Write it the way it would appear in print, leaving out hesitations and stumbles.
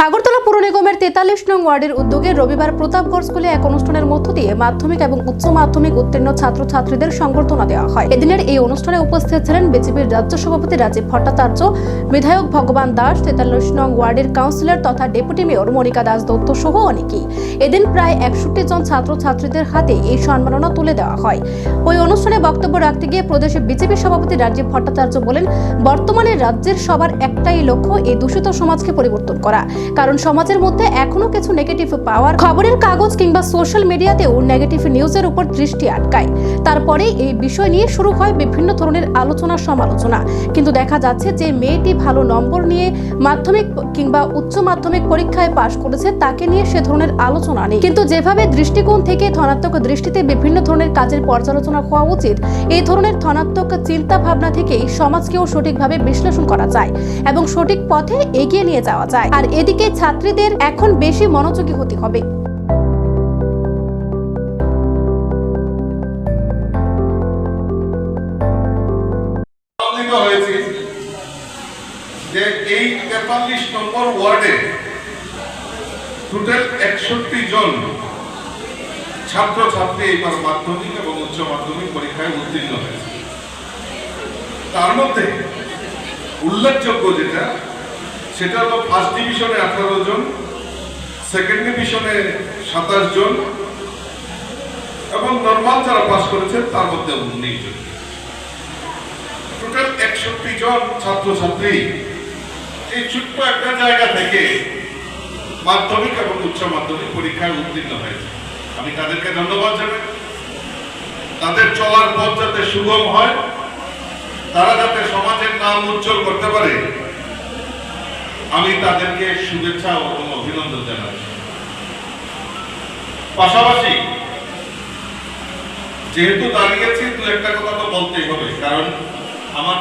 আগরতলা পুর নিগমের 43 নং ওয়ার্ডের উদ্যোগে রবিবার প্রতাপগড় স্কুলে এক অনুষ্ঠানের মধ্য দিয়ে মাধ্যমিক এবং উচ্চ মাধ্যমিক উত্তীর্ণ ছাত্রছাত্রীদের সংবর্ধনা দেওয়া হয়। এদিনের এই অনুষ্ঠানে উপস্থিত ছিলেন বিজেপির রাজ্য সভাপতি রাজীব ভট্টাচার্য, বিধায়ক ভগবান দাস, 43 নং ওয়ার্ডের কাউন্সিলর তথা ডেপুটি মেয়র মনিকা দাস দত্ত সহ অনেকেই। এদিন প্রায় 61 জন ছাত্রছাত্রীদের হাতে এই সম্মাননা তুলে দেওয়া হয়। ওই অনুষ্ঠানে বক্তব্য রাখতে গিয়ে প্রদেশের বিজেপি সভাপতি রাজীব ভট্টাচার্য বলেন, বর্তমানে রাজ্যের সবার একটাই লক্ষ্য এই দূষিত সমাজকে পরিবর্তন করা। কারণ সমাজের মধ্যে এখনো কিছু নেগেটিভ পাওয়ার, খবরের কাগজ কিংবা সোশ্যাল মিডিয়াতেও নেগেটিভ নিউজের উপর দৃষ্টি আটকায়। তারপরে এই বিষয় নিয়ে শুরু হয় বিভিন্ন ধরনের আলোচনা সমালোচনা। কিন্তু দেখা যাচ্ছে যে মেয়েটি ভালো নম্বর নিয়ে মাধ্যমিক কিংবা উচ্চ মাধ্যমিক পরীক্ষায় পাশ করেছে, তাকে নিয়ে সে ধরনের আলোচনা নেই। কিন্তু যেভাবে দৃষ্টিকোণ থেকে ধনাত্মক দৃষ্টিতে বিভিন্ন ধরনের কাজের পর্যালোচনা হওয়া উচিত, এই ধরনের ধনাত্মক চিন্তা ভাবনা থেকেই সমাজকেও সঠিকভাবে বিশ্লেষণ করা যায় এবং সঠিক পথে এগিয়ে নিয়ে যাওয়া যায়। আর এদিকে ছাত্রীদের এখন বেশি মনোযোগী হতে হবে। যে এই 43 নম্বর ওয়ার্ডে টোটাল 61 জন ছাত্রছাত্রী এবার মাধ্যমিক এবং উচ্চ মাধ্যমিক পরীক্ষায় উত্তীর্ণ হয়েছে। তার মধ্যে উল্লেখযোগ্য সেটা হলো ফার্স্ট ডিভিশনে 18 জন, সেকেন্ড ডিভিশনে 27 জন এবং নর্মাল যারা পাস করেছেন তার মধ্যে 19 জন। টোটাল 61 জন ছাত্রছাত্রী এই ছোট্ট একটা জায়গা থেকে মাধ্যমিক এবং উচ্চ মাধ্যমিক পরীক্ষায় উত্তীর্ণ হয়েছে। আমি তাদেরকে ধন্যবাদ জানাই। তাদের চলার পথ যাতে সুগম হয়, তারা যাতে সমাজের নাম উজ্জ্বল করতে পারে, আমি তাদেরকে শুভেচ্ছা এবং অভিনন্দন জানাই। পাশাপাশি যেহেতু দাঁড়িয়েছি, দু একটা কথা তো বলতেই হবে, কারণ আমার